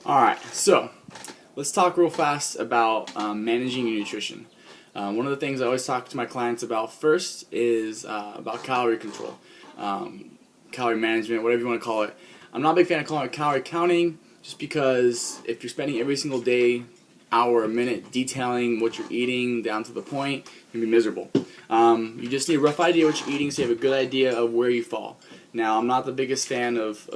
Alright, so let's talk real fast about managing your nutrition. One of the things I always talk to my clients about first is about calorie control, calorie management, whatever you want to call it. I'm not a big fan of calling it calorie counting just because if you're spending every single day, hour, a minute detailing what you're eating down to the point, you're going to be miserable. You just need a rough idea what you're eating so you have a good idea of where you fall. Now, I'm not the biggest fan of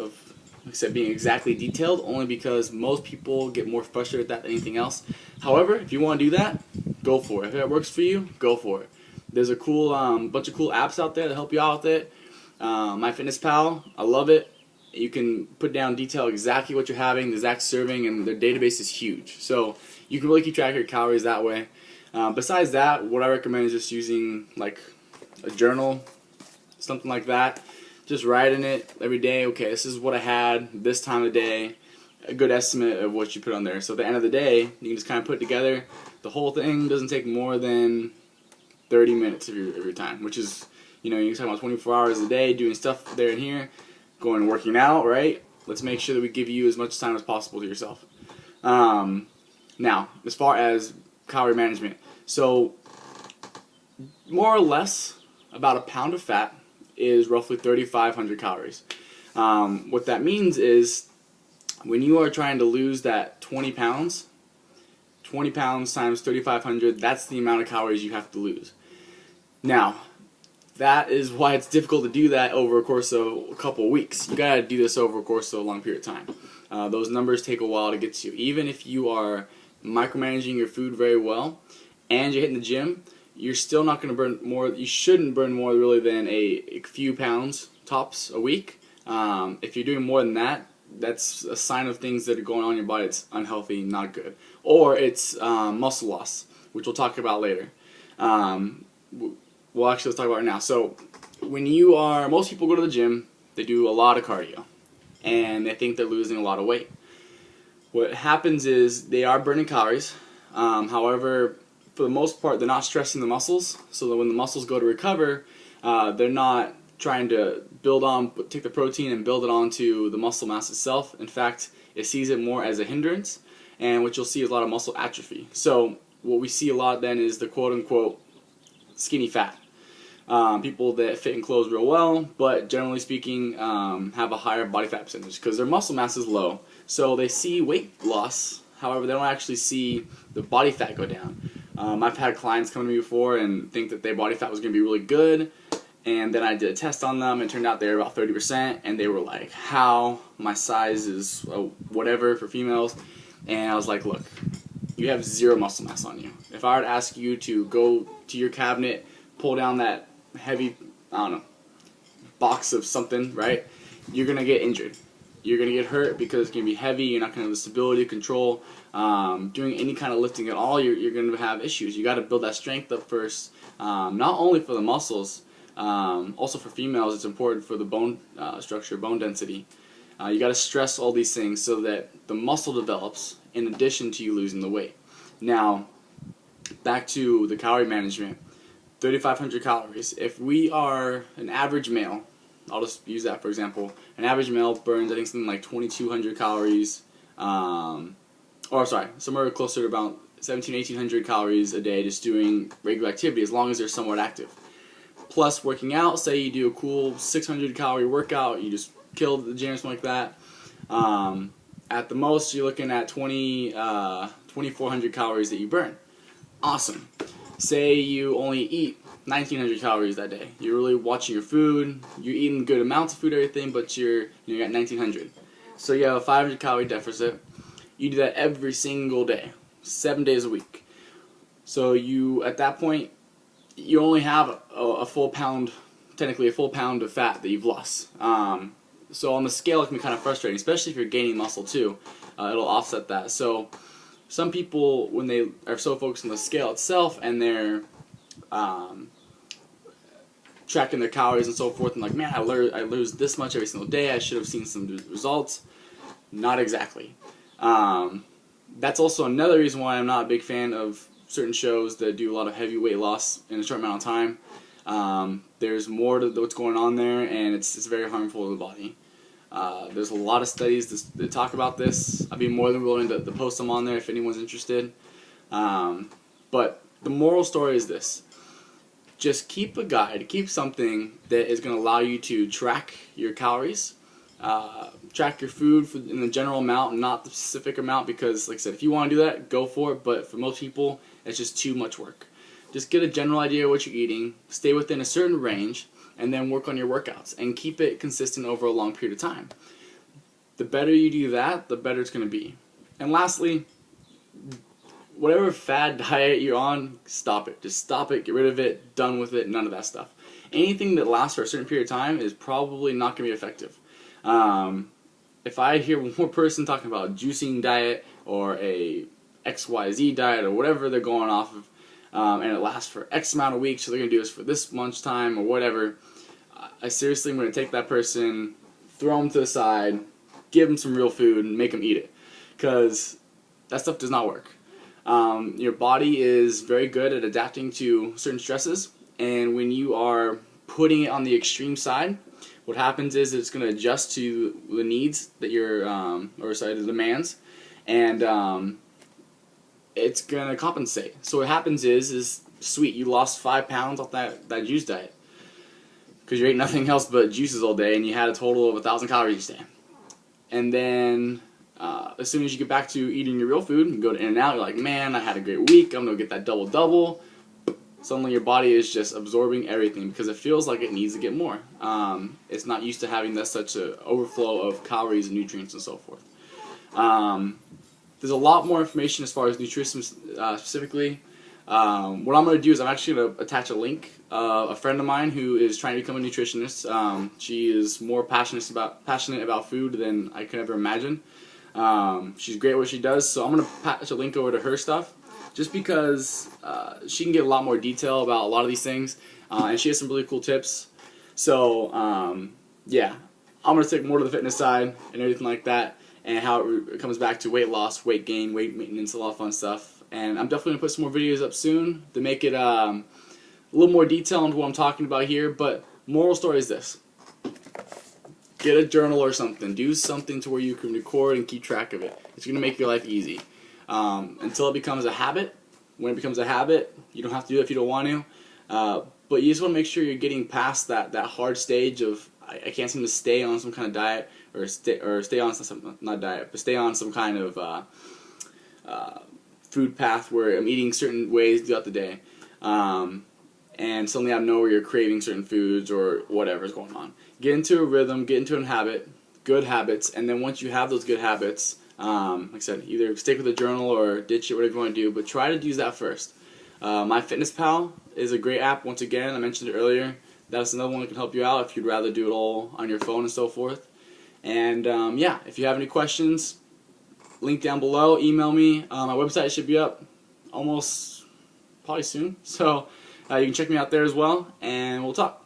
like I said, being exactly detailed, only because most people get more frustrated with that than anything else. However, if you want to do that, go for it. If that works for you, go for it. There's a cool bunch of cool apps out there that help you out with it. MyFitnessPal, I love it. You can put down detail exactly what you're having, the exact serving, and their database is huge. So you can really keep track of your calories that way. Besides that, what I recommend is just using like a journal, something like that. Just writing it every day. Okay, this is what I had this time of day. A good estimate of what you put on there. So at the end of the day, you can just kind of put it together. The whole thing doesn't take more than 30 minutes of your time, which is, you can talk about 24 hours a day doing stuff there and here, going and working out, right? Let's make sure that we give you as much time as possible to yourself. Now, as far as calorie management, so more or less about a pound of fat is roughly 3,500 calories. What that means is when you are trying to lose that 20 pounds times 3,500, that's the amount of calories you have to lose. Now, that is why it's difficult to do that over a course of a couple of weeks. You gotta do this over a course of a long period of time. Those numbers take a while to get to. Even if you are micromanaging your food very well and you're hitting the gym, you're still not going to burn more. You shouldn't burn more really than a few pounds tops a week. If you're doing more than that, that's a sign of things that are going on in your body. It's unhealthy, not good. Or it's muscle loss, which we'll talk about later. Well, actually, let's talk about it now. So when most people go to the gym, they do a lot of cardio, and they think they're losing a lot of weight. What happens is they are burning calories. However, for the most part, they're not stressing the muscles, so that when the muscles go to recover, they're not trying to take the protein and build it onto the muscle mass itself. In fact, it sees it more as a hindrance, and what you'll see is a lot of muscle atrophy. So what we see a lot then is the quote-unquote skinny fat. People that fit in clothes real well, but generally speaking, have a higher body fat percentage because their muscle mass is low. So they see weight loss, however, they don't actually see the body fat go down. I've had clients come to me before and think that their body fat was going to be really good, and then I did a test on them and it turned out they were about 30%, and they were like, how? My size is whatever for females. And I was like, look, you have zero muscle mass on you. If I were to ask you to go to your cabinet, pull down that heavy, box of something, right? You're going to get injured. You're going to get hurt because it's going to be heavy. You're not going to have the stability, control. Doing any kind of lifting at all, you're going to have issues. You got to build that strength up first, not only for the muscles, also for females. It's important for the bone structure, bone density. You got to stress all these things so that the muscle develops in addition to you losing the weight. Now, back to the calorie management. 3,500 calories. If we are an average male, I'll just use that for example. An average male burns, I think, something like 2,200 calories, somewhere closer to about 1,700-1,800 calories a day just doing regular activity, as long as they're somewhat active. Plus working out, say you do a cool 600 calorie workout, you just kill the gym or something like that. At the most, you're looking at 2,400 calories that you burn. Awesome. Say you only eat 1,900 calories that day. You're really watching your food. You're eating good amounts of food, everything, but you got 1,900. So you have a 500 calorie deficit. You do that every single day, 7 days a week. So at that point, you only have a full pound, technically a full pound of fat that you've lost. So on the scale, it can be kind of frustrating, especially if you're gaining muscle too. It'll offset that. So some people, when they are so focused on the scale itself and they're tracking their calories and so forth, and like, man, I lose this much every single day, I should have seen some results. Not exactly. That's also another reason why I'm not a big fan of certain shows that do a lot of heavy weight loss in a short amount of time. There's more to what's going on there, and it's very harmful to the body. There's a lot of studies that talk about this. I'd be more than willing to post them on there if anyone's interested. But the moral story is this. Just keep a guide, keep something that is going to allow you to track your calories, track your food in the general amount, not the specific amount, because like I said, if you want to do that, go for it, but for most people, it's just too much work. Just get a general idea of what you're eating, stay within a certain range, and then work on your workouts, and keep it consistent over a long period of time. The better you do that, the better it's going to be. And lastly, whatever fad diet you're on, stop it. Just stop it, get rid of it, done with it, none of that stuff. Anything that lasts for a certain period of time is probably not going to be effective. If I hear one more person talking about a juicing diet or a XYZ diet or whatever they're going off of, and it lasts for X amount of weeks, so they're going to do this for this much time or whatever, I seriously am going to take that person, throw them to the side, give them some real food, and make them eat it. Because that stuff does not work. Your body is very good at adapting to certain stresses, and when you are putting it on the extreme side, what happens is it's going to adjust to the needs that the demands, and it's going to compensate. So what happens is sweet, you lost 5 pounds off that juice diet because you ate nothing else but juices all day, and you had a total of 1,000 calories each day. And then as soon as you get back to eating your real food and go to In-N-Out, you're like, man, I had a great week, I'm going to get that double-double. Suddenly your body is just absorbing everything because it feels like it needs to get more. It's not used to having such an overflow of calories and nutrients and so forth. There's a lot more information as far as nutrition specifically. What I'm going to do is I'm actually going to attach a link. A friend of mine who is trying to become a nutritionist. She is more passionate about food than I could ever imagine. She's great at what she does, so I'm going to patch a link over to her stuff just because she can get a lot more detail about a lot of these things, and she has some really cool tips. So yeah, I'm going to take more to the fitness side and everything like that, and how it comes back to weight loss, weight gain, weight maintenance, a lot of fun stuff. And I'm definitely going to put some more videos up soon to make it a little more detail into what I'm talking about here. But moral story is this. Get a journal or something. Do something to where you can record and keep track of it. It's going to make your life easy. Until it becomes a habit. When it becomes a habit, you don't have to do it if you don't want to. But you just want to make sure you're getting past that hard stage of I can't seem to stay on some kind of diet or stay on some, not diet, but stay on some kind of food path where I'm eating certain ways throughout the day. And suddenly I know where you're craving certain foods or whatever's going on. Get into a rhythm, get into a habit, good habits, and then once you have those good habits, like I said, either stick with a journal or ditch it, whatever you want to do, but try to use that first. MyFitnessPal is a great app. Once again, I mentioned it earlier. That's another one that can help you out if you'd rather do it all on your phone and so forth. And yeah, if you have any questions, link down below, email me. My website should be up probably soon, so you can check me out there as well, and we'll talk.